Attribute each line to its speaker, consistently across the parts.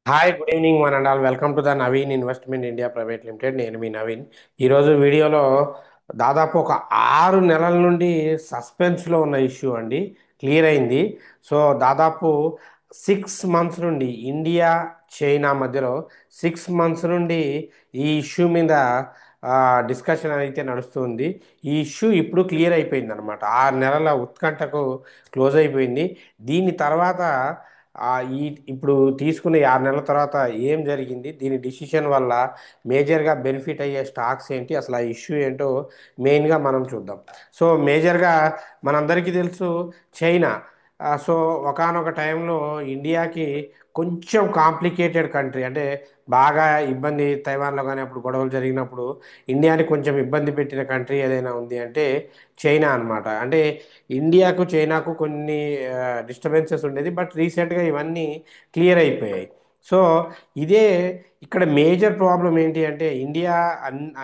Speaker 1: Hi good evening one and all welcome to the Naveen investment India private limited. నేను మీ నవీన్. ఈరోజు వీడియోలో దాదాపు ఒక 6 నెలల నుండి సస్పెన్స్లో ఉన్న ఇష్యూ అండి క్లియర్ అయింది. సో దాదాపు 6 మంత్స్ నుండి ఇండియా చైనా మధ్యలో 6 మంత్స్ నుండి ఈ ఇష్యూ మీద డిస్కషన్ అయితే నడుస్తుంది. ఈ ఇష్యూ ఇప్పుడు క్లియర్ అయిపోయింది అనమాట. 6 నెలల ఉత్కంఠకు క్లోజ్ అయిపోయింది. దీని తర్వాత ఆ, ఈ ఇప్పుడు తీసుకున్న 6 నెలల తర్వాత ఏం జరిగింది, దీని డిసిషన్ వల్ల మేజర్గా బెనిఫిట్ అయ్యే స్టాక్స్ ఏంటి, అసలు ఆ ఇష్యూ ఏంటో మెయిన్గా మనం చూద్దాం. సో మేజర్గా మనందరికీ తెలుసు చైనా. సో ఒకానొక టైంలో ఇండియాకి కొంచెం కాంప్లికేటెడ్ కంట్రీ, అంటే బాగా ఇబ్బంది, తైవాన్లో కానీ అప్పుడు గొడవలు జరిగినప్పుడు ఇండియాని కొంచెం ఇబ్బంది పెట్టిన కంట్రీ ఏదైనా ఉంది అంటే చైనా అన్నమాట. అంటే ఇండియాకు చైనాకు కొన్ని డిస్టర్బెన్సెస్ ఉండేది, బట్ రీసెంట్గా ఇవన్నీ క్లియర్ అయిపోయాయి. సో ఇదే ఇక్కడ మేజర్ ప్రాబ్లం ఏంటి అంటే ఇండియా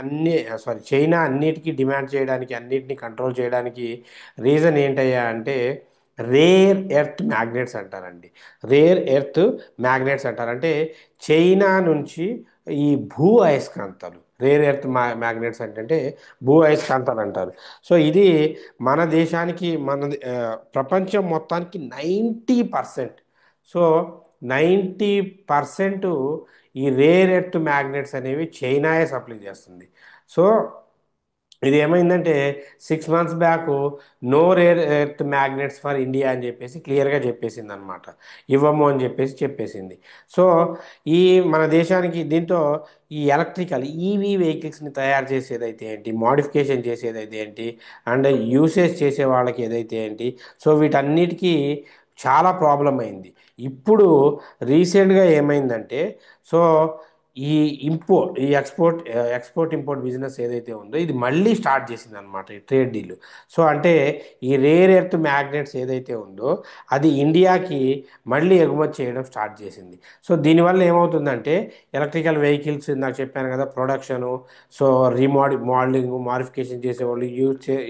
Speaker 1: అన్ని సారీ చైనా అన్నిటికీ డిమాండ్ చేయడానికి, అన్నిటిని కంట్రోల్ చేయడానికి రీజన్ ఏంటయ్యా అంటే రేర్ ఎర్త్ మ్యాగ్నెట్స్ అంటారండి. రేర్ ఎర్త్ మ్యాగ్నెట్స్ అంటారు అంటే చైనా నుంచి ఈ భూ అయస్కాంతాలు, రేర్ ఎర్త్ మ్యాగ్నెట్స్ అంటే భూ అయస్కాంతాలు అంటారు. సో ఇది మన దేశానికి, ప్రపంచం మొత్తానికి 90%. సో 90% ఈ రేర్ ఎర్త్ మ్యాగ్నెట్స్ అనేవి చైనాయే సప్లై చేస్తుంది. సో ఇది ఏమైందంటే 6 months back no rare earth magnets for India అని చెప్పేసి క్లియర్గా చెప్పేసింది అనమాట. ఇవ్వము అని చెప్పేసి చెప్పేసింది. సో ఈ మన దేశానికి దీంతో ఈ ఎలక్ట్రికల్ ఈవీ వెహికల్స్ని తయారు చేసేదైతే ఏంటి, మోడిఫికేషన్ చేసేదైతే ఏంటి, అండ్ యూసేజ్ చేసే వాళ్ళకి ఏదైతే ఏంటి, సో వీటన్నిటికీ చాలా ప్రాబ్లం అయింది. ఇప్పుడు రీసెంట్గా ఏమైందంటే, సో ఈ ఈ ఎక్స్పోర్ట్ ఇంపోర్ట్ బిజినెస్ ఏదైతే ఉందో ఇది మళ్ళీ స్టార్ట్ చేసింది అనమాట, ఈ ట్రేడ్ డీల్. సో అంటే ఈ రేర్ ఎర్త్ మ్యాగ్నెట్స్ ఏదైతే ఉందో అది ఇండియాకి మళ్ళీ ఎగుమతి చేయడం స్టార్ట్ చేసింది. సో దీనివల్ల ఏమవుతుందంటే ఎలక్ట్రికల్ వెహికల్స్ నాకు చెప్పాను కదా, ప్రొడక్షను, సో మోడలింగ్ మాడిఫికేషన్ చేసేవాళ్ళు,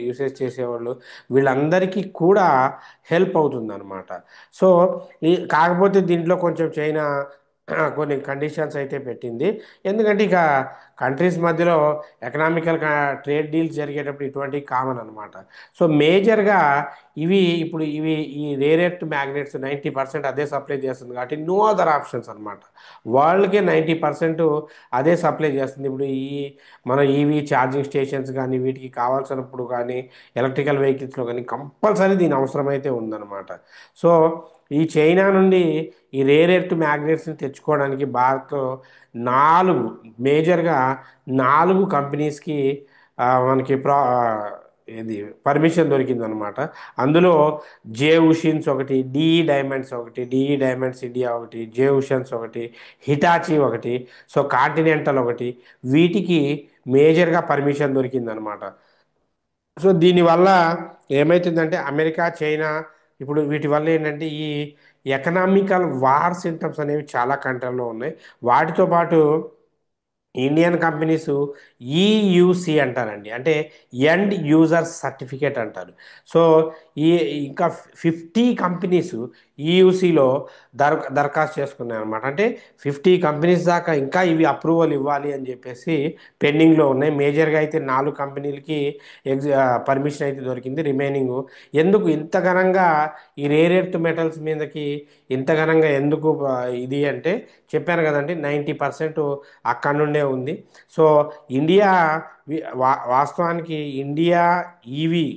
Speaker 1: యూసేజ్ చేసేవాళ్ళు, వీళ్ళందరికీ కూడా హెల్ప్ అవుతుంది అనమాట. సో కాకపోతే దీంట్లో కొంచెం చైనా కొన్ని కండిషన్స్ అయితే పెట్టింది. ఎందుకంటే ఇక కంట్రీస్ మధ్యలో ఎకనామికల్ ట్రేడ్ డీల్స్ జరిగేటప్పుడు ఇటువంటివి కామన్ అనమాట. సో మేజర్గా ఇప్పుడు ఈ రేర్ ఎర్త్ మ్యాగ్నెట్స్ 90% అదే సప్లై చేస్తుంది కాబట్టి నో అదర్ ఆప్షన్స్ అనమాట. వరల్డ్కే 90% అదే సప్లై చేస్తుంది. ఇప్పుడు మన ఈవీ ఛార్జింగ్ స్టేషన్స్ కానీ వీటికి కావాల్సినప్పుడు కానీ ఎలక్ట్రికల్ వెహికల్స్లో కానీ కంపల్సరీ దీని అవసరం అయితే ఉందన్నమాట. సో ఈ చైనా నుండి ఈ రేర్ ఎర్త్ మ్యాగ్నెట్స్ని తెచ్చుకోవడానికి భారత్లో 4 మేజర్గా 4 కంపెనీస్కి మనకి ఇది పర్మిషన్ దొరికిందనమాట. అందులో జే ఉషిన్స్ ఒకటి, డిఈ డైమండ్స్ ఒకటి, డిఈ డైమండ్స్ ఇండియా ఒకటి, జే ఉషన్స్ ఒకటి, హిటాచి ఒకటి, సో కాంటినెంటల్ ఒకటి, వీటికి మేజర్గా పర్మిషన్ దొరికిందనమాట. సో దీనివల్ల ఏమవుతుందంటే అమెరికా చైనా ఇప్పుడు వీటి వల్ల ఏంటంటే ఈ ఎకనామికల్ వార్ సింటమ్స్ అనేవి చాలా కంట్రీల్లో ఉన్నాయి. వాటితో పాటు ఇండియన్ కంపెనీస్ ఈయూసి అంటారండి, అంటే ఎండ్ యూజర్ సర్టిఫికేట్ అంటారు. సో ఈ ఇంకా 50 కంపెనీస్ ఈయూసిలో దరఖాస్తు చేసుకున్నాయి అనమాట. అంటే 50 కంపెనీస్ దాకా ఇంకా ఇవి అప్రూవల్ ఇవ్వాలి అని చెప్పేసి పెండింగ్లో ఉన్నాయి. మేజర్గా అయితే 4 కంపెనీలకి పర్మిషన్ అయితే దొరికింది. రిమైనింగ్ ఎందుకు ఇంత ఘనంగా ఈ రేర్ ఎర్త్ మెటల్స్ మీదకి ఇంత ఘనంగా ఎందుకు ఇది అంటే చెప్పాను కదండి, 90% అక్కడ నుండే ఉంది. సో ఇండియా వాస్తవానికి ఇండియా ఈవీ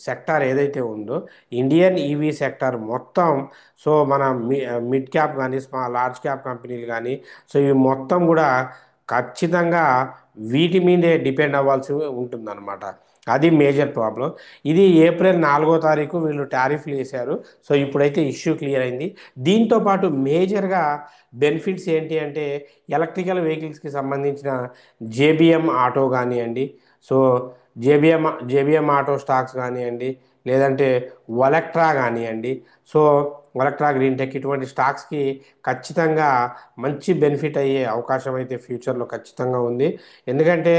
Speaker 1: సెక్టార్ ఏదైతే ఉందో ఇండియన్ ఈవీ సెక్టార్ మొత్తం, సో మన మిడ్ క్యాప్ కానీ లార్జ్ క్యాప్ కంపెనీలు కానీ, సో ఇవి మొత్తం కూడా ఖచ్చితంగా వీటి మీదే డిపెండ్ అవ్వాల్సి ఉంటుందన్నమాట. అది మేజర్ ప్రాబ్లం. ఇది ఏప్రిల్ 4వ తారీఖు వీళ్ళు టారిఫ్లు వేశారు. సో ఇప్పుడైతే ఇష్యూ క్లియర్ అయింది. దీంతో పాటు మేజర్గా బెనిఫిట్స్ ఏంటి అంటే ఎలక్ట్రికల్ వెహికల్స్కి సంబంధించిన జేబిఎం ఆటో కానివ్వండి, సో జేబిఎం ఆటో స్టాక్స్ కానివ్వండి, లేదంటే వలెక్ట్రా కానివ్వండి, సో వలెక్ట్రా గ్రీన్ టెక్, ఇటువంటి స్టాక్స్కి ఖచ్చితంగా మంచి బెనిఫిట్ అయ్యే అవకాశం అయితే ఫ్యూచర్లో ఖచ్చితంగా ఉంది. ఎందుకంటే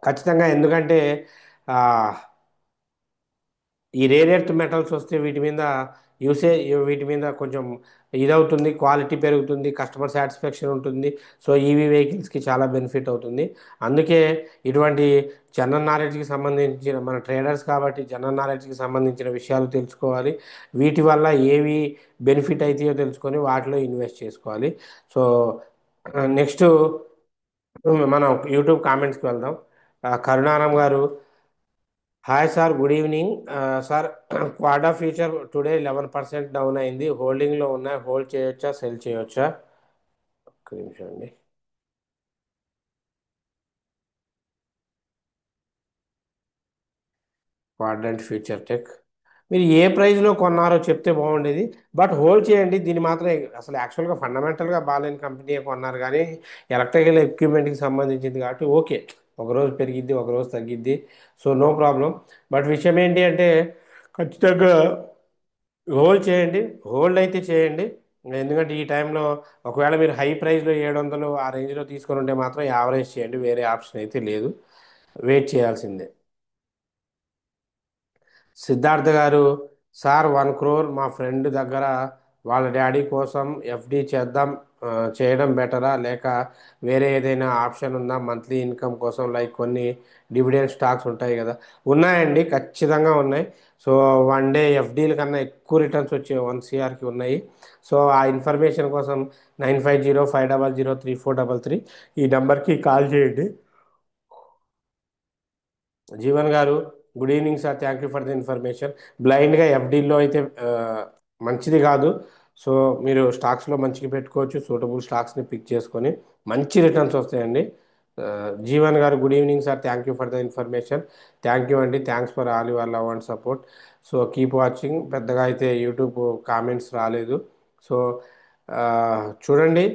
Speaker 1: ఖచ్చితంగా ఎందుకంటే ఆ, ఈ రేర్ ఎర్త్ మెటల్స్ వస్తే వీటి మీద యూసే వీటి మీద కొంచెం ఇదవుతుంది, క్వాలిటీ పెరుగుతుంది, కస్టమర్ సాటిస్ఫాక్షన్ ఉంటుంది. సో ఈవీ వెహికల్స్కి చాలా బెనిఫిట్ అవుతుంది. అందుకే ఇటువంటి జనరల్ నాలెడ్జ్కి సంబంధించిన మన ట్రేడర్స్ కాబట్టి జనరల్ నాలెడ్జ్కి సంబంధించిన విషయాలు తెలుసుకోవాలి. వీటి వల్ల ఏవి బెనిఫిట్ అవుతాయో తెలుసుకొని వాటిలో ఇన్వెస్ట్ చేసుకోవాలి. సో నెక్స్ట్ మనం యూట్యూబ్ కామెంట్స్కి వెళ్దాం. కరుణారాం గారు, hi sir, good evening. Sir, క్వాడా ఫ్యూచర్ టుడే 11% డౌన్ అయింది. హోల్డింగ్లో ఉన్నాయి, హోల్డ్ చేయొచ్చా, సెల్ చేయొచ్చా? ఒక్క నిమిషం అండి. క్వాడ్రంట్ ఫ్యూచర్ టెక్ మీరు ఏ ప్రైస్లో కొన్నారో చెప్తే బాగుండేది. బట్ హోల్డ్ చేయండి దీన్ని మాత్రం. అసలు యాక్చువల్గా ఫండమెంటల్గా బాగాలేని కంపెనీ కొన్నారు కానీ ఎలక్ట్రికల్ ఎక్విప్మెంట్కి సంబంధించింది కాబట్టి ఓకే, ఒకరోజు పెరిగిద్ది ఒకరోజు తగ్గిద్ది, సో నో ప్రాబ్లం. బట్ విషయం ఏంటి అంటే ఖచ్చితంగా హోల్డ్ చేయండి. హోల్డ్ అయితే చేయండి. ఎందుకంటే ఈ టైంలో ఒకవేళ మీరు హై ప్రైస్లో 700 ఆ రేంజ్లో తీసుకొని ఉంటే మాత్రం యావరేజ్ చేయండి, వేరే ఆప్షన్ అయితే లేదు, వెయిట్ చేయాల్సిందే. సిద్ధార్థ గారు, సార్ 1 crore మా ఫ్రెండ్ దగ్గర వాళ్ళ డాడీ కోసం ఎఫ్డి చేద్దాం, చేయడం బెటరా లేక వేరే ఏదైనా ఆప్షన్ ఉందా మంత్లీ ఇన్కమ్ కోసం? లైక్ కొన్ని డివిడెండ్ స్టాక్స్ ఉంటాయి కదా. ఉన్నాయండి, ఖచ్చితంగా ఉన్నాయి. సో 1 డే ఎఫ్డీల కన్నా ఎక్కువ రిటర్న్స్ వచ్చే 1 CRకి ఉన్నాయి. సో ఆ ఇన్ఫర్మేషన్ కోసం 9505003433 ఈ నెంబర్కి కాల్ చేయండి. జీవన్ గారు, good evening sir, thank you for the information. బ్లైండ్గా ఎఫ్డీలో అయితే మంచిది కాదు. సో మీరు స్టాక్స్లో మంచిగా పెట్టుకోవచ్చు, సూటబుల్ స్టాక్స్ని పిక్ చేసుకొని మంచి రిటర్న్స్ వస్తాయండి. ఆ, జీవన్ గారు, good evening sir, thank you for the information. Thank you అండి, thanks for all your love and support. So keep watching. పెద్దగా అయితే యూట్యూబ్ కామెంట్స్ రాలేదు. సో చూడండి.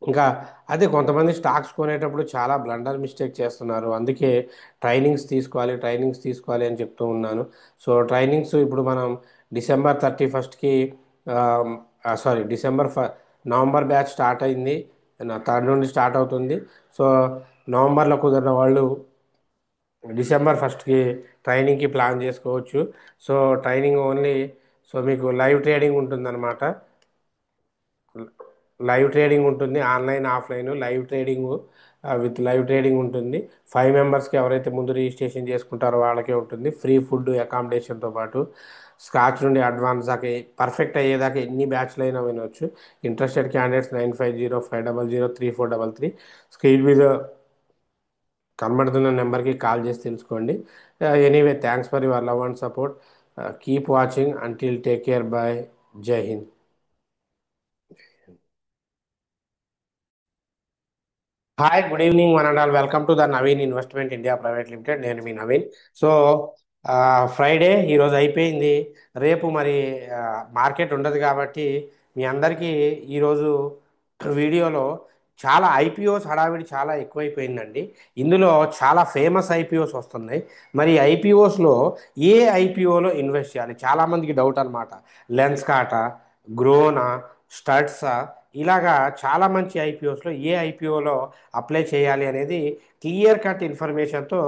Speaker 1: ఇంకా అదే కొంతమంది స్టాక్స్ కొనేటప్పుడు చాలా బ్లండర్ మిస్టేక్ చేస్తున్నారు. అందుకే ట్రైనింగ్స్ తీసుకోవాలి, ట్రైనింగ్స్ తీసుకోవాలి అని చెప్తూ ఉన్నాను. సో ట్రైనింగ్స్ ఇప్పుడు మనం December 31st sorry November batch start అయింది. నా థర్డ్ నుండి స్టార్ట్ అవుతుంది. సో నవంబర్లో కుదిరిన వాళ్ళు December 1st ట్రైనింగ్కి ప్లాన్ చేసుకోవచ్చు. సో ట్రైనింగ్ ఓన్లీ, సో మీకు లైవ్ ట్రేడింగ్ ఉంటుందన్నమాట. లైవ్ ట్రేడింగ్ ఉంటుంది, online offline live trading. With live trading ఉంటుంది. 5 మెంబర్స్కి ఎవరైతే ముందు రిజిస్ట్రేషన్ చేసుకుంటారో వాళ్ళకే ఉంటుంది. ఫ్రీ ఫుడ్ అకామిడేషన్తో పాటు స్క్రాచ్ నుండి అడ్వాన్స్ దాకా పర్ఫెక్ట్ అయ్యేదాకా ఎన్ని బ్యాచ్లు అయినా వినవచ్చు. ఇంట్రెస్టెడ్ క్యాండిడేట్స్ 9505003433 స్క్రీన్ మీద కనబడుతున్న నెంబర్కి కాల్ చేసి తెలుసుకోండి. Anyway, thanks for your love and support. Keep watching until, take care, bye, Jai Hind. Hi, good evening one and all. Welcome to the Naveen investment India private limited. నేను మీ నవీన్. సో ఫ్రైడే ఈరోజు అయిపోయింది. రేపు మరి మార్కెట్ ఉండదు కాబట్టి మీ అందరికీ ఈరోజు వీడియోలో చాలా ఐపీఓస్ హడావిడి చాలా ఎక్కువైపోయిందండి. ఇందులో చాలా ఫేమస్ ఐపీఓస్ వస్తున్నాయి. మరి ఐపీఓస్లో ఏ ఐపీఓలో ఇన్వెస్ట్ చేయాలి చాలామందికి డౌట్ అనమాట. లెన్స్కాటా, గ్రోనా, స్టడ్సా, ఇలాగా చాలా మంచి ఐపీఓస్లో ఏ ఐపీఓలో అప్లై చేయాలి అనేది క్లియర్ కట్ ఇన్ఫర్మేషన్తో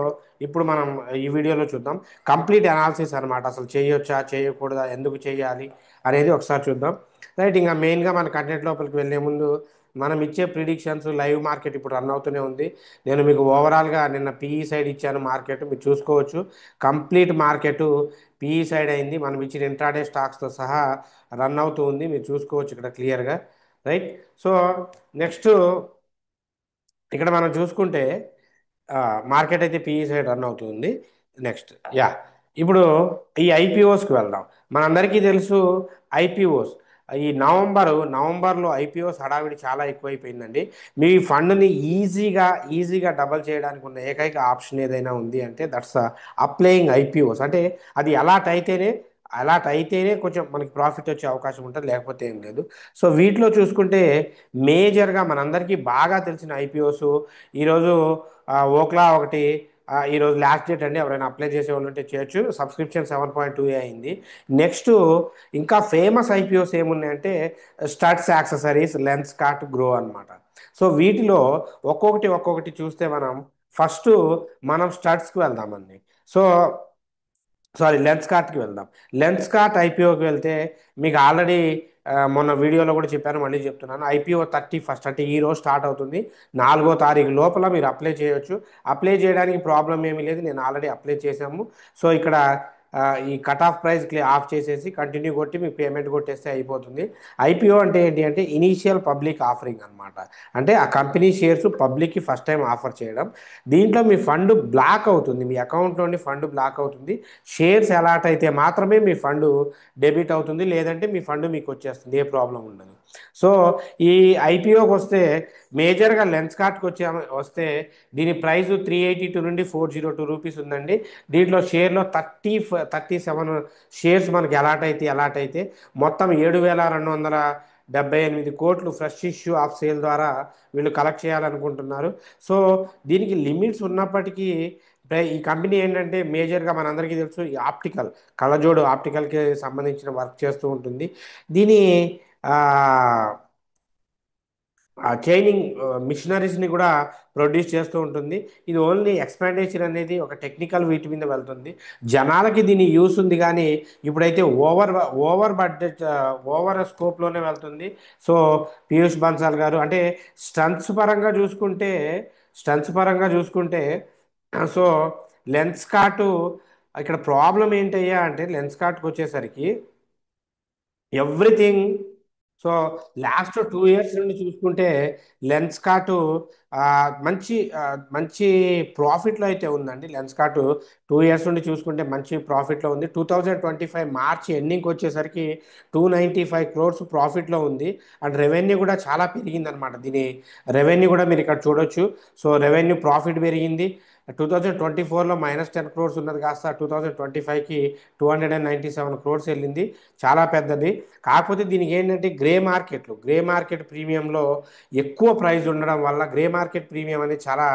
Speaker 1: ఇప్పుడు మనం ఈ వీడియోలో చూద్దాం. కంప్లీట్ అనాలిసిస్ అనమాట. అసలు చేయొచ్చా చేయకూడదా, ఎందుకు చేయాలి అనేది ఒకసారి చూద్దాం. రైట్, ఇంకా మెయిన్గా మన కంటెంట్ లోపలికి వెళ్ళే ముందు మనం ఇచ్చే ప్రిడిక్షన్స్, లైవ్ మార్కెట్ ఇప్పుడు రన్ అవుతూనే ఉంది. నేను మీకు ఓవరాల్గా నిన్న పీఈ సైడ్ ఇచ్చాను, మార్కెట్ మీరు చూసుకోవచ్చు. కంప్లీట్ మార్కెట్ పీఈ సైడ్ అయింది. మనం ఇచ్చిన ఇంట్రాడే స్టాక్స్తో సహా రన్ అవుతూ ఉంది, మీరు చూసుకోవచ్చు ఇక్కడ క్లియర్గా. రైట్. సో నెక్స్ట్ ఇక్కడ మనం చూసుకుంటే మార్కెట్ అయితే పీఈ సైడ్ రన్ అవుతుంది. నెక్స్ట్ యా, ఇప్పుడు ఈ ఐపీఓస్కి వెళ్దాం. మనందరికీ తెలుసు ఐపీఓస్ ఈ నవంబర్లో ఐపీఓస్ హడావిడి చాలా ఎక్కువైపోయిందండి. మీ ఫండ్ని ఈజీగా డబల్ చేయడానికి ఉన్న ఏకైక ఆప్షన్ ఏదైనా ఉంది అంటే దట్స్ అప్లయింగ్ ఐపీఓస్. అంటే అది అలాట్ అయితేనే కొంచెం మనకి ప్రాఫిట్ వచ్చే అవకాశం ఉంటుంది, లేకపోతే ఏం లేదు. సో వీటిలో చూసుకుంటే మేజర్గా మనందరికీ బాగా తెలిసిన ఐపీఓస్ ఈరోజు ఓక్లా ఒకటి. ఈరోజు లాస్ట్ డేట్ అండి, ఎవరైనా అప్లై చేసే వాళ్ళు ఉంటే చేయొచ్చు. సబ్స్క్రిప్షన్ 7.2 అయింది. నెక్స్ట్ ఇంకా ఫేమస్ ఐపీఓస్ ఏమున్నాయంటే Studds accessories, Lenskart, Groww అనమాట. సో వీటిలో ఒక్కొక్కటి చూస్తే మనం ఫస్ట్ స్టడ్స్కి వెళ్దామండి. సో సారీ లెన్స్ కార్ట్కి వెళ్దాం. లెన్స్ కార్ట్ ఐపీఓకి వెళ్తే మీకు ఆల్రెడీ మొన్న వీడియోలో కూడా చెప్పాను, మళ్ళీ చెప్తున్నాను. ఐపీఓ 31st అంటే ఈ రోజు స్టార్ట్ అవుతుంది. 4వ తారీఖు లోపల మీరు అప్లై చేయొచ్చు. అప్లై చేయడానికి ప్రాబ్లం ఏమీ లేదు, నేను ఆల్రెడీ అప్లై చేశాము. సో ఇక్కడ ఈ కట్ ఆఫ్ ప్రైస్ ఆఫ్ చేసేసి కంటిన్యూ కొట్టి మీ పేమెంట్ కొట్టేస్తే అయిపోతుంది. ఐపీఓ అంటే ఏంటి అంటే ఇనీషియల్ పబ్లిక్ ఆఫరింగ్ అనమాట. అంటే ఆ కంపెనీ షేర్స్ పబ్లిక్కి ఫస్ట్ టైం ఆఫర్ చేయడం. దీంట్లో మీ ఫండ్ బ్లాక్ అవుతుంది, మీ అకౌంట్లోని ఫండ్ బ్లాక్ అవుతుంది. షేర్స్ అలాట్ అయితే మాత్రమే మీ ఫండ్ డెబిట్ అవుతుంది, లేదంటే మీ ఫండ్ మీకు వచ్చేస్తుంది, ఏ ప్రాబ్లం ఉండదు. సో ఈ ఐపీఓకి వస్తే మేజర్గా లెన్స్ కార్ట్కి వస్తే దీని ప్రైస్ 382 నుండి 402 రూపీస్ ఉందండి. దీంట్లో షేర్లో 37 షేర్స్ మనకి అలాట్ అయితే మొత్తం 7,278 కోట్లు ఫ్రెష్ ఇష్యూ ఆఫ్ సేల్ ద్వారా వీళ్ళు కలెక్ట్ చేయాలనుకుంటున్నారు. సో దీనికి లిమిట్స్ ఉన్నప్పటికీ ఈ కంపెనీ ఏంటంటే మేజర్గా మనందరికీ తెలుసు, ఈ కళ్ళజోడు ఆప్టికల్కి సంబంధించిన వర్క్ చేస్తూ ఉంటుంది. దీని ఆ, ఆ చైనింగ్ మిషనరీస్ని కూడా ప్రొడ్యూస్ చేస్తూ ఉంటుంది. ఇది ఓన్లీ ఎక్స్పాండేషన్ అనేది ఒక టెక్నికల్ వీటి మీద వెళ్తుంది. జనాలకి దీని యూస్ ఉంది, కానీ ఇప్పుడైతే ఓవర్ బడ్జెట్ ఓవర్ స్కోప్లోనే వెళ్తుంది. సో పీయూష్ బన్సాల్ గారు అంటే స్టంట్స్ పరంగా చూసుకుంటే సో లెన్స్ కార్టు ఇక్కడ ప్రాబ్లం ఏంటయ్యా అంటే లెన్స్ కార్ట్కి వచ్చేసరికి ఎవ్రీథింగ్. సో లాస్ట్ 2 ఇయర్స్ నుండి చూసుకుంటే లెన్స్ కార్టు ఆ, మంచి మంచి ప్రాఫిట్లో అయితే ఉందండి. లెన్స్ కార్టు 2 ఇయర్స్ నుండి చూసుకుంటే మంచి ప్రాఫిట్లో ఉంది. 2025 మార్చి ఎండింగ్కి వచ్చేసరికి 295 crores ప్రాఫిట్లో ఉంది. అండ్ రెవెన్యూ కూడా చాలా పెరిగిందనమాట. దీని రెవెన్యూ కూడా మీరు ఇక్కడ చూడొచ్చు. సో రెవెన్యూ ప్రాఫిట్ పెరిగింది. 2024లో -10 crores ఉన్నది కాస్త 2025కి 297 crores వెళ్ళింది. చాలా పెద్దది. కాకపోతే దీనికి ఏంటంటే గ్రే మార్కెట్ ప్రీమియంలో ఎక్కువ ప్రైస్ ఉండడం వల్ల గ్రే మార్కెట్ ప్రీమియం అనేది చాలా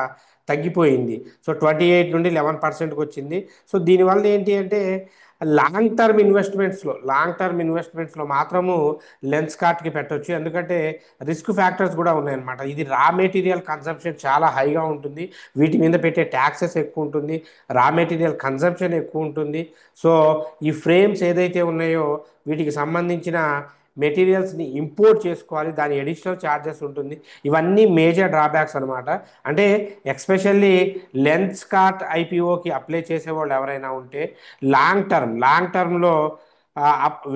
Speaker 1: తగ్గిపోయింది. సో 28 నుండి 11%కి వచ్చింది. సో దీనివల్ల ఏంటి అంటే లాంగ్ టర్మ్ ఇన్వెస్ట్మెంట్స్లో మాత్రము లెన్స్ కార్ట్కి పెట్టొచ్చు. ఎందుకంటే రిస్క్ ఫ్యాక్టర్స్ కూడా ఉన్నాయన్నమాట. ఇది రా మెటీరియల్ కన్సంప్షన్ చాలా హైగా ఉంటుంది, వీటి మీద పెట్టే ట్యాక్సెస్ ఎక్కువ ఉంటుంది, రా మెటీరియల్ కన్సంప్షన్ ఎక్కువ ఉంటుంది. సో ఈ ఫ్రేమ్స్ ఏదైతే ఉన్నాయో వీటికి సంబంధించిన మెటీరియల్స్ని ఇంపోర్ట్ చేసుకోవాలి, దాని అడిషనల్ ఛార్జెస్ ఉంటుంది. ఇవన్నీ మేజర్ డ్రాబ్యాక్స్ అనమాట. అంటే ఎక్స్పెషల్లీ లెన్స్ కార్ట్ ఐపీఓకి అప్లై చేసేవాళ్ళు ఎవరైనా ఉంటే లాంగ్ టర్మ్లో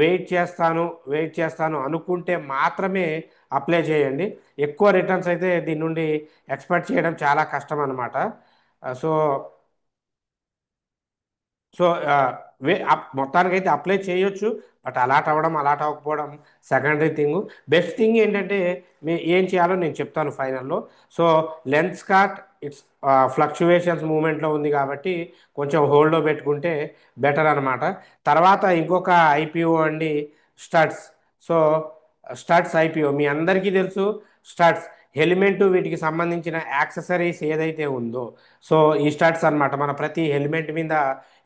Speaker 1: వెయిట్ చేస్తాను అనుకుంటే మాత్రమే అప్లై చేయండి. ఎక్కువ రిటర్న్స్ అయితే దీని నుండి ఎక్స్పెక్ట్ చేయడం చాలా కష్టం అనమాట. సో సో మొత్తానికైతే అప్లై చేయొచ్చు. బట్ అలాట్ అవ్వకపోవడం సెకండరీ థింగ్. బెస్ట్ థింగ్ ఏంటంటే ఏం చేయాలో నేను చెప్తాను ఫైనల్లో. So Lenskart it's fluctuations మూమెంట్లో ఉంది కాబట్టి కొంచెం హోల్డ్లో పెట్టుకుంటే బెటర్ అనమాట. తర్వాత ఇంకొక ఐపీఓ అండి, స్టడ్స్. సో స్టడ్స్ ఐపీఓ మీ అందరికీ తెలుసు. స్టడ్స్ హెల్మెట్ వీటికి సంబంధించిన యాక్సెసరీస్ ఏదైతే ఉందో, సో ఈ స్టడ్స్ అన్నమాట. మన ప్రతి హెల్మెట్ మీద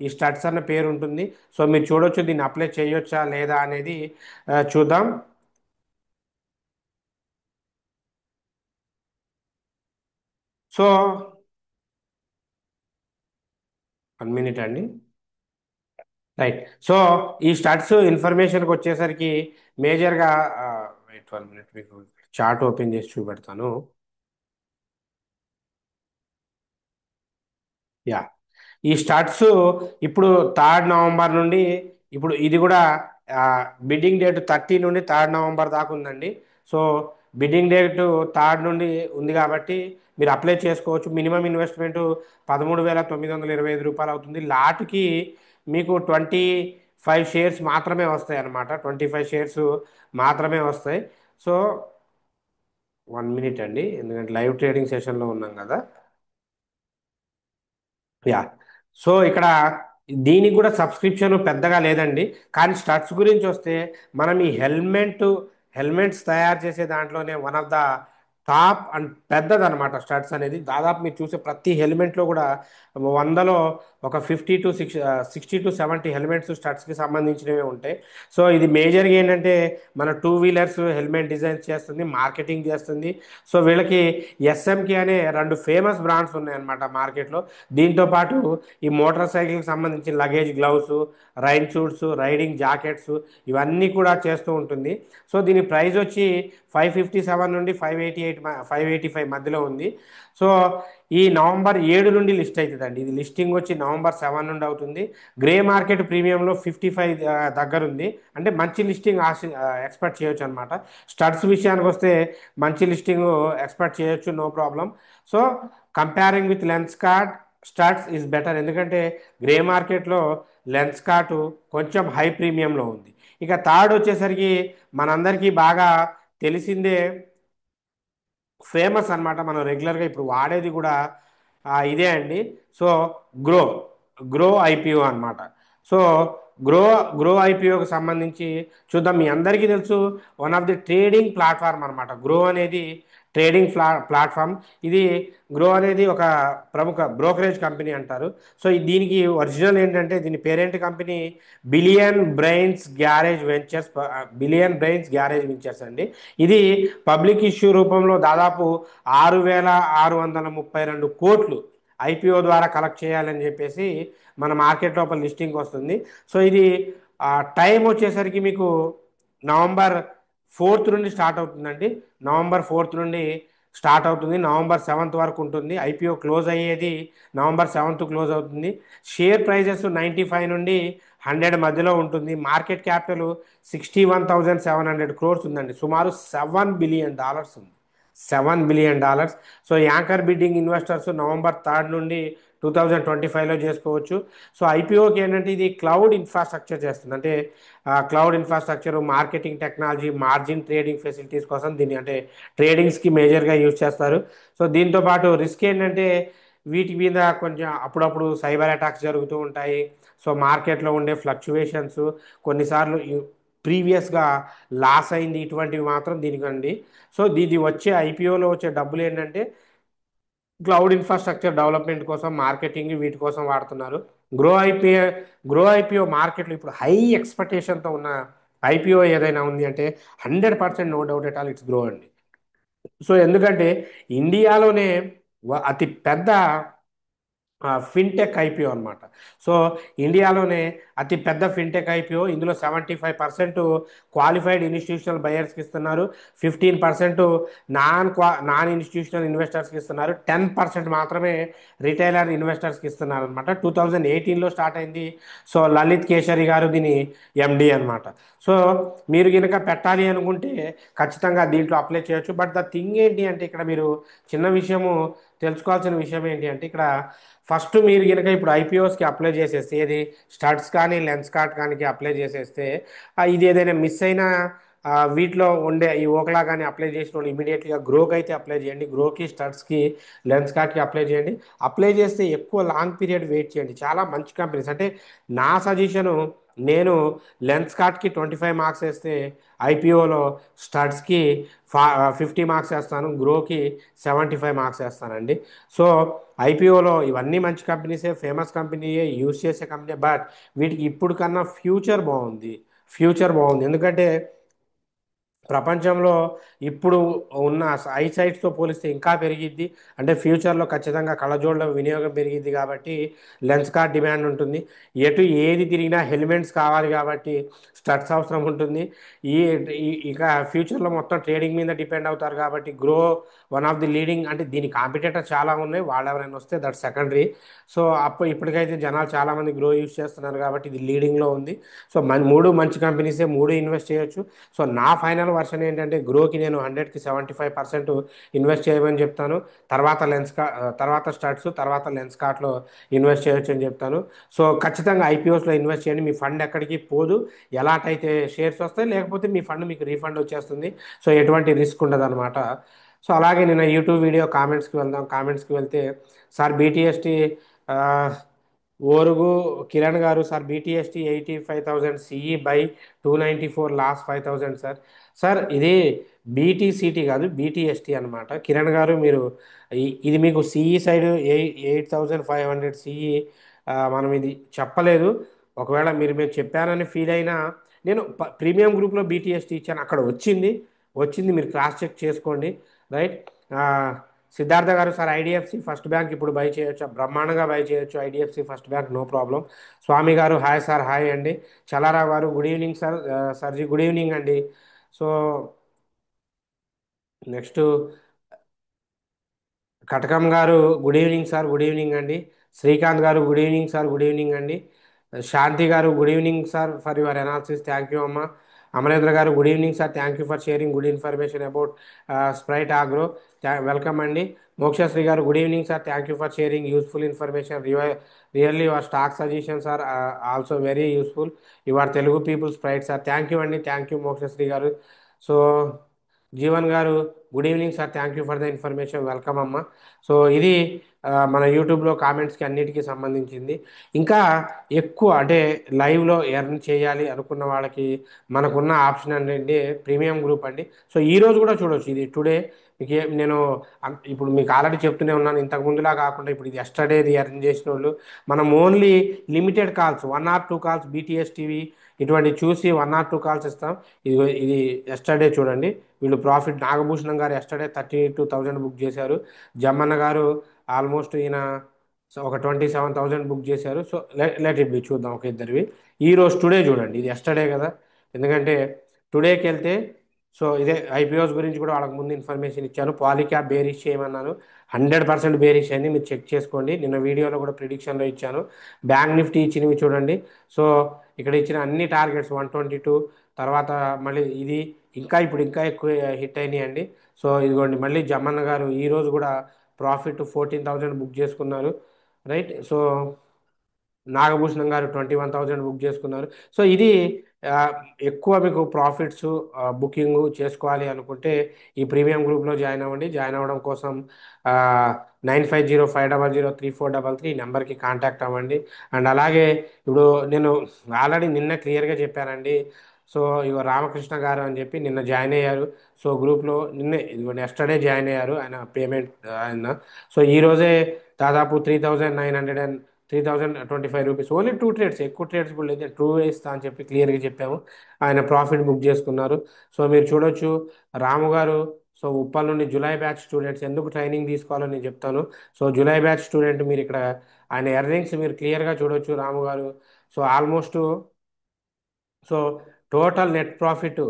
Speaker 1: ఈ స్టడ్స్ అన్న పేరు ఉంటుంది. సో మీరు చూడొచ్చు, దీన్ని అప్లై చేయొచ్చా లేదా అనేది చూద్దాం. సో 1 minute అండి. రైట్. సో ఈ స్టడ్స్ ఇన్ఫర్మేషన్కి వచ్చేసరికి మేజర్గా వెయిట్ 1 minute, మీకు చార్ట్ ఓపెన్ చేసి చూపెడతాను. యా, ఈ స్టార్ట్స్ ఇప్పుడు 3rd నవంబర్ నుండి, ఇప్పుడు ఇది కూడా బిడ్డింగ్ డేట్ 30 నుండి 3rd నవంబర్ దాకా ఉందండి. సో బిడ్డింగ్ డేట్ 3rd నుండి ఉంది కాబట్టి మీరు అప్లై చేసుకోవచ్చు. మినిమం ఇన్వెస్ట్మెంట్ 13,925 రూపాయలు అవుతుంది. లాట్కి మీకు 25 షేర్స్ మాత్రమే వస్తాయి అన్నమాట. 25 షేర్స్ మాత్రమే వస్తాయి. సో 1 minute అండి, ఎందుకంటే లైవ్ ట్రేడింగ్ సెషన్లో ఉన్నాం కదా. యా, సో ఇక్కడ దీనికి కూడా సబ్స్క్రిప్షన్ పెద్దగా లేదండి. కానీ స్టడ్స్ గురించి వస్తే మనం ఈ హెల్మెట్స్ తయారు చేసే దాంట్లోనే one of the top and పెద్దదన్నమాట స్టడ్స్ అనేది. దాదాపు మీరు చూసే ప్రతి హెల్మెట్లో కూడా వందలో ఒక 60 to 70 హెల్మెట్స్ స్టడ్స్కి సంబంధించినవి ఉంటాయి. సో ఇది మేజర్గా ఏంటంటే మన టూ వీలర్స్ హెల్మెట్ డిజైన్ చేస్తుంది, మార్కెటింగ్ చేస్తుంది. సో వీళ్ళకి ఎస్ఎంకే అనే రెండు ఫేమస్ బ్రాండ్స్ ఉన్నాయన్నమాట మార్కెట్లో. దీంతో పాటు ఈ మోటార్ సైకిల్కి సంబంధించిన luggage gloves, rain suits, riding jackets ఇవన్నీ కూడా చేస్తూ ఉంటుంది. సో దీని ప్రైస్ వచ్చి 557 నుండి 585 మధ్యలో ఉంది. సో ఈ నవంబర్ 7 నుండి లిస్ట్ అవుతుందండి. ఇది లిస్టింగ్ వచ్చి నవంబర్ 7 నుండి అవుతుంది. గ్రే మార్కెట్ ప్రీమియంలో 55 దగ్గర ఉంది. అంటే మంచి లిస్టింగ్ ఎక్స్పెక్ట్ చేయొచ్చు అనమాట. స్టడ్స్ విషయానికి వస్తే మంచి లిస్టింగ్ ఎక్స్పెక్ట్ చేయొచ్చు, no problem. So comparing with Lenskart, Studds is better. ఎందుకంటే గ్రే మార్కెట్లో లెన్స్ కార్ట్ కొంచెం హై ప్రీమియంలో ఉంది. ఇక థర్డ్ వచ్చేసరికి మనందరికీ బాగా తెలిసిందే, ఫేమస్ అన్నమాట, మనం రెగ్యులర్గా ఇప్పుడు వాడేది కూడా ఇదే అండి. సో గ్రో గ్రో ఐపీఓ అన్నమాట. సో గ్రో గ్రో ఐపీఓకి సంబంధించి చూద్దాం. మీ అందరికీ తెలుసు, one of the trading platform అనమాట గ్రో అనేది. ట్రేడింగ్ ప్లాట్ఫామ్ ఇది. గ్రో అనేది ఒక ప్రముఖ బ్రోకరేజ్ కంపెనీ అంటారు. సో దీనికి ఒరిజినల్ ఏంటంటే దీని parent company billion brains garage ventures అండి. ఇది పబ్లిక్ ఇష్యూ రూపంలో దాదాపు 6,632 కోట్లు ఐపీఓ ద్వారా కలెక్ట్ చేయాలని చెప్పేసి మన మార్కెట్ లోపల లిస్టింగ్ వస్తుంది. సో ఇది టైం వచ్చేసరికి మీకు నవంబర్ 4 నుండి స్టార్ట్ అవుతుందండి. నవంబర్ 4 నుండి స్టార్ట్ అవుతుంది, నవంబర్ 7 వరకు ఉంటుంది. ఐపీఓ క్లోజ్ అయ్యేది నవంబర్ 7 క్లోజ్ అవుతుంది. షేర్ ప్రైజెస్ 95 నుండి 100 మధ్యలో ఉంటుంది. మార్కెట్ క్యాపిటల్ 61,700 crores ఉందండి. సుమారు $7 బిలియన్ ఉంది. $7 billion. So anchor bidding investors November 3 నుండి 2025లో చేసుకోవచ్చు. సో ఐపీఓకి ఏంటంటే ఇది క్లౌడ్ ఇన్ఫ్రాస్ట్రక్చర్ చేస్తుంది. అంటే cloud infrastructure, marketing technology, margin trading facilities కోసం దీన్ని అంటే ట్రేడింగ్స్కి మేజర్గా యూజ్ చేస్తారు. సో దీంతో పాటు రిస్క్ ఏంటంటే వీటి మీద కొంచెం అప్పుడప్పుడు సైబర్ అటాక్స్ జరుగుతూ ఉంటాయి. సో మార్కెట్లో ఉండే ఫ్లక్చువేషన్స్, కొన్నిసార్లు ప్రీవియస్గా లాస్ అయింది, ఇటువంటివి మాత్రం దీనికండి. సో ఇది వచ్చే ఐపీఓలో వచ్చే డబ్బులు ఏంటంటే క్లౌడ్ ఇన్ఫ్రాస్ట్రక్చర్ డెవలప్మెంట్ కోసం, మార్కెటింగ్ వీటి కోసం వాడుతున్నారు. గ్రో ఐపీఓ గ్రో ఐపీఓ మార్కెట్లో ఇప్పుడు హై ఎక్స్పెక్టేషన్తో ఉన్న ఐపీఓ ఏదైనా ఉంది అంటే 100% no doubt at all it's Groww అండి. సో ఎందుకంటే ఇండియాలోనే అతి పెద్ద ఫిన్టెక్ ఐపీఓ అనమాట. సో ఇండియాలోనే అతి పెద్ద ఫిన్టెక్ ఐపీఓ. ఇందులో 75% క్వాలిఫైడ్ ఇన్స్టిట్యూషనల్ బయర్స్కి ఇస్తున్నారు, 15% నాన్ ఇన్స్టిట్యూషనల్ ఇన్వెస్టర్స్కి ఇస్తున్నారు, 10% మాత్రమే రిటైలర్ ఇన్వెస్టర్స్కి ఇస్తున్నారు అనమాట. 2018లో స్టార్ట్ అయింది. సో లలిత్ కేశరి గారు దీని ఎండి అనమాట. సో మీరు కనుక పెట్టాలి అనుకుంటే ఖచ్చితంగా దీంట్లో అప్లై చేయొచ్చు. బట్ ద థింగ్ ఏంటి అంటే ఇక్కడ మీరు చిన్న విషయము తెలుసుకోవాల్సిన విషయం ఏంటి అంటే ఇక్కడ ఫస్ట్ మీరు కనుక ఇప్పుడు ఐపీఓస్కి అప్లై చేసేస్తే, ఏది స్టడ్స్ కానీ లెన్స్ కార్ట్ కానీ అప్లై చేసేస్తే ఇది ఏదైనా మిస్ అయినా వీటిలో ఉండే ఈ ఓక్లా కానీ అప్లై చేసిన వాళ్ళు ఇమీడియట్గా గ్రోకి అయితే అప్లై చేయండి. గ్రోకి, స్టడ్స్కి, లెన్స్ కార్ట్కి అప్లై చేయండి. అప్లై చేస్తే ఎక్కువ లాంగ్ పీరియడ్ వెయిట్ చేయండి. చాలా మంచి కంపెనీస్ అంటే నా సజెషను, నేను లెన్స్ కార్ట్కి 25 మార్క్స్ వేస్తే ఐపీఓలో స్టడ్స్కి 50 మార్క్స్ వేస్తాను, గ్రోకి 75 మార్క్స్ వేస్తానండి. సో ఐపీఓలో ఇవన్నీ మంచి కంపెనీసే, ఫేమస్ కంపెనీయే, యూజ్ చేసే కంపెనీ. బట్ వీటికి ఇప్పుడు కన్నా ఫ్యూచర్ బాగుంది. ఎందుకంటే ప్రపంచంలో ఇప్పుడు ఉన్న ఐసైట్స్తో పోలిస్తే ఇంకా పెరిగిద్ది. అంటే ఫ్యూచర్లో ఖచ్చితంగా కళ్ళజోళ్ళ వినియోగం పెరిగిద్ది కాబట్టి లెన్స్ కార్ట్ డిమాండ్ ఉంటుంది. ఏది తిరిగినా హెల్మెట్స్ కావాలి కాబట్టి స్టడ్స్ అవసరం ఉంటుంది. ఈ ఇక ఫ్యూచర్లో మొత్తం ట్రేడింగ్ మీద డిపెండ్ అవుతారు కాబట్టి grow one of the leading. అంటే దీని కాంపిటేటర్ చాలా ఉన్నాయి, వాళ్ళు ఎవరైనా వస్తే దట్ సెకండరీ. సో ఇప్పటికైతే జనాలు చాలామంది గ్రో యూస్ చేస్తున్నారు కాబట్టి ఇది లీడింగ్లో ఉంది. సో మూడు మంచి కంపెనీసే, మూడు ఇన్వెస్ట్ చేయొచ్చు. సో నా ఫైనల్ వర్షన్ ఏంటంటే గ్రోకి నేను 100కి 75% ఇన్వెస్ట్ చేయమని చెప్తాను. తర్వాత స్టార్ట్స్, తర్వాత లెన్స్ కార్ట్లో ఇన్వెస్ట్ చేయొచ్చు అని చెప్తాను. సో ఖచ్చితంగా ఐపీఓస్లో ఇన్వెస్ట్ చేయండి. మీ ఫండ్ ఎక్కడికి పోదు. ఎలాంటైతే షేర్స్ వస్తాయి, లేకపోతే మీ ఫండ్ మీకు రీఫండ్ వచ్చేస్తుంది. సో ఎటువంటి రిస్క్ ఉండదు అనమాట. సో అలాగే నేను యూట్యూబ్ వీడియో కామెంట్స్కి వెళ్తే సార్ బీటీఎస్టీ ఓరుగు కిరణ్ గారు sir బీటీఎస్టీ 85,000 CE by 294 last 5,000 sir. Sir ఇది బీటీసీటీ కాదు బీటీఎస్టీ అనమాట. కిరణ్ గారు మీరు ఇది మీకు సిఈ సైడ్ 8,500 సిఈ మనం ఇది చెప్పలేదు. ఒకవేళ మీరు చెప్పానని ఫీల్ అయినా నేను ప్రీమియం గ్రూప్లో బీటీఎస్టీ ఇచ్చాను, అక్కడ వచ్చింది మీరు క్రాస్ చెక్ చేసుకోండి. రైట్. సిద్ధార్థ గారు సార్ ఐడిఎఫ్సి ఫస్ట్ బ్యాంక్ ఇప్పుడు బై చేయొచ్చు, బ్రహ్మాండంగా బై చేయొచ్చు IDFC first bank, no problem. Swami గారు హాయ్ సార్, హాయ్ అండి. చలారావు గారు గుడ్ ఈవినింగ్ సార్. సార్జీ గుడ్ ఈవినింగ్ అండి. సో నెక్స్ట్ కటకం గారు good evening sir, good evening అండి. శ్రీకాంత్ గారు good evening sir, good evening అండి. శాంతి గారు good evening sir for your analysis, thank you అమ్మా. అమరేంద్ర గారు good evening sir, thank you for sharing good information about Sprite Agro, welcome అండి. మోక్షశ్రీ గారు good evening sir, thank you for sharing useful information, really your stock suggestions are also very useful, your Telugu people Sprite sir, thank you అండి, thank you Mokshasri గారు. So Jeevan గారు good evening sir, thank you for the information, welcome అమ్మ. So ఇది మన యూట్యూబ్లో కామెంట్స్కి అన్నిటికీ సంబంధించింది. ఇంకా ఎక్కువ అంటే లైవ్లో ఎర్న్ చేయాలి అనుకున్న వాళ్ళకి మనకున్న ఆప్షన్ ఏంటంటే ప్రీమియం గ్రూప్ అండి. సో ఈ రోజు కూడా చూడవచ్చు, ఇది టుడే మీకు నేను ఇప్పుడు మీకు ఆల్రెడీ చెప్తూనే ఉన్నాను, ఇంతకు ముందులా కాకుండా ఇప్పుడు ఇది ఎస్టర్డేది ఎర్న్ చేసిన వాళ్ళు మనం only limited calls 1 or 2 calls BTS TV ఇటువంటి చూసి 1 or 2 కాల్స్ ఇస్తాం. ఇది ఎస్టర్డే చూడండి, వీళ్ళు ప్రాఫిట్ నాగభూషణం గారు ఎస్టర్డే 32,000 బుక్ చేశారు. జమ్మన్న గారు ఆల్మోస్ట్ ఈయన ఒక 27,000 బుక్ చేశారు. సో లెట్ ఇట్ బి, చూద్దాం ఒక ఇద్దరివి. ఈ రోజు టుడే చూడండి, ఇది ఎస్టర్డే కదా, ఎందుకంటే టుడేకి వెళ్తే సో ఇదే ఐపీఓస్ గురించి కూడా వాళ్ళకి ముందు ఇన్ఫర్మేషన్ ఇచ్చాను. పాలిక్యాప్ బేరిష్ చేయమన్నాను, 100% బేరిష్ అయింది, మీరు చెక్ చేసుకోండి. నిన్న వీడియోలో కూడా ప్రిడిక్షన్లో ఇచ్చాను. బ్యాంక్ నిఫ్టీ ఇచ్చినవి చూడండి. సో ఇక్కడ ఇచ్చిన అన్ని టార్గెట్స్ 122, తర్వాత మళ్ళీ ఇది ఇంకా ఎక్కువ హిట్ అయినాయి అండి. సో ఇదిగోండి మళ్ళీ జమ్మన్న గారు ఈరోజు కూడా ప్రాఫిట్ 14,000 బుక్ చేసుకున్నారు. రైట్. సో నాగభూషణం గారు 21,000 బుక్ చేసుకున్నారు. సో ఇది ఆ, ఎక్కువ మీకు ప్రాఫిట్స్ బుకింగ్ చేసుకోవాలి అనుకుంటే ఈ ప్రీమియం గ్రూప్లో జాయిన్ అవ్వండి. జాయిన్ అవ్వడం కోసం 9505003433 ఈ నెంబర్కి కాంటాక్ట్ అవ్వండి. అండ్ అలాగే ఇప్పుడు నేను ఆల్రెడీ నిన్న క్లియర్గా చెప్పానండి. సో ఇగో రామకృష్ణ గారు అని చెప్పి నిన్న జాయిన్ అయ్యారు. సో గ్రూప్లో నిన్నే ఇదిగో ఎస్టర్డే జాయిన్ అయ్యారు ఆయన పేమెంట్ ఆయన. సో ఈరోజే దాదాపు 3,25 రూపీస్, ఓన్లీ 2 ట్రేడ్స్, ఎక్కువ ట్రేడ్స్ కూడా లేదు, 2 ఇస్తా అని చెప్పి క్లియర్గా చెప్పాము. ఆయన ప్రాఫిట్ బుక్ చేసుకున్నారు. సో మీరు చూడొచ్చు రాము గారు. సో ఉప్పల్ నుండి జూలై బ్యాచ్ స్టూడెంట్స్ ఎందుకు ట్రైనింగ్ తీసుకోవాలో నేను చెప్తాను. సో జూలై బ్యాచ్ స్టూడెంట్ మీరు ఇక్కడ ఆయన ఎర్నింగ్స్ మీరు క్లియర్గా చూడొచ్చు రాము గారు. So almost so total net profit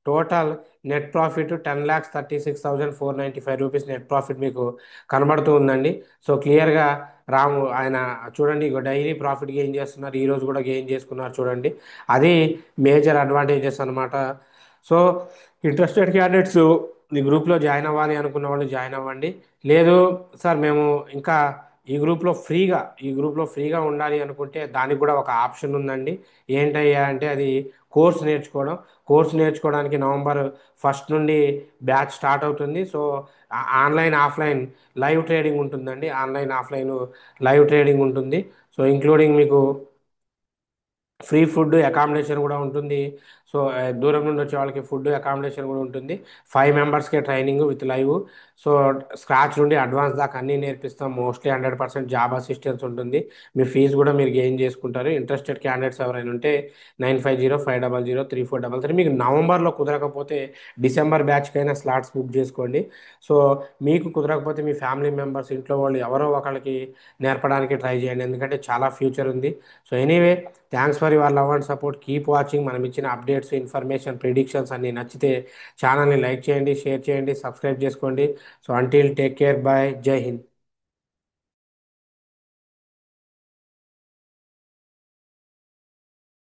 Speaker 1: total net profit 10,36,495 rupees net profit మీకు కనబడుతూ ఉందండి. సో క్లియర్గా రాము ఆయన చూడండి, ఇక డైలీ ప్రాఫిట్ గెయిన్ చేస్తున్నారు, ఈ రోజు కూడా గెయిన్ చేసుకున్నారు చూడండి. అది మేజర్ అడ్వాంటేజెస్ అనమాట. సో ఇంట్రెస్టెడ్ క్యాండిడేట్స్ ఈ గ్రూప్లో జాయిన్ అవ్వాలి అనుకున్న వాళ్ళు జాయిన్ అవ్వండి. లేదు సార్ మేము ఇంకా ఈ గ్రూప్లో ఫ్రీగా ఉండాలి అనుకుంటే దానికి కూడా ఒక ఆప్షన్ ఉందండి. ఏంటయ్యా అంటే అది కోర్స్ నేర్చుకోవడానికి నవంబర్ 1 నుండి బ్యాచ్ స్టార్ట్ అవుతుంది. So online offline live trading ఉంటుందండి, ఆన్లైన్ ఆఫ్లైన్ లైవ్ ట్రేడింగ్ ఉంటుంది. సో ఇంక్లూడింగ్ మీకు ఫ్రీ ఫుడ్ అకామిడేషన్ కూడా ఉంటుంది. సో దూరం నుండి వచ్చే వాళ్ళకి ఫుడ్ అకామిడేషన్ కూడా ఉంటుంది. 5 మెంబర్స్కే training with live. So scratch నుండి అడ్వాన్స్ దాకా అన్నీ నేర్పిస్తాం. మోస్ట్లీ 100% జాబ్ అసిస్టెన్స్ ఉంటుంది. మీ ఫీజు కూడా మీరు గెయిన్ చేసుకుంటారు. ఇంట్రెస్టెడ్ క్యాండిడేట్స్ ఎవరైనా ఉంటే 9505003433, మీకు నవంబర్లో కుదరకపోతే డిసెంబర్ బ్యాచ్కైనా స్లాట్స్ బుక్ చేసుకోండి. సో మీకు కుదరకపోతే మీ ఫ్యామిలీ మెంబర్స్ ఇంట్లో వాళ్ళు ఎవరో ఒకరికి నేర్పడానికి ట్రై చేయండి, ఎందుకంటే చాలా ఫ్యూచర్ ఉంది. So anyway, thanks for your love and support, keep watching. మనం ఇచ్చిన అప్డేట్స్, ఇన్ఫర్మేషన్, ప్రిడిక్షన్స్ అన్నీ నచ్చితే ఛానల్ని లైక్ చేయండి, షేర్ చేయండి, సబ్స్క్రైబ్ చేసుకోండి. So until take care, bye, Jai Hind.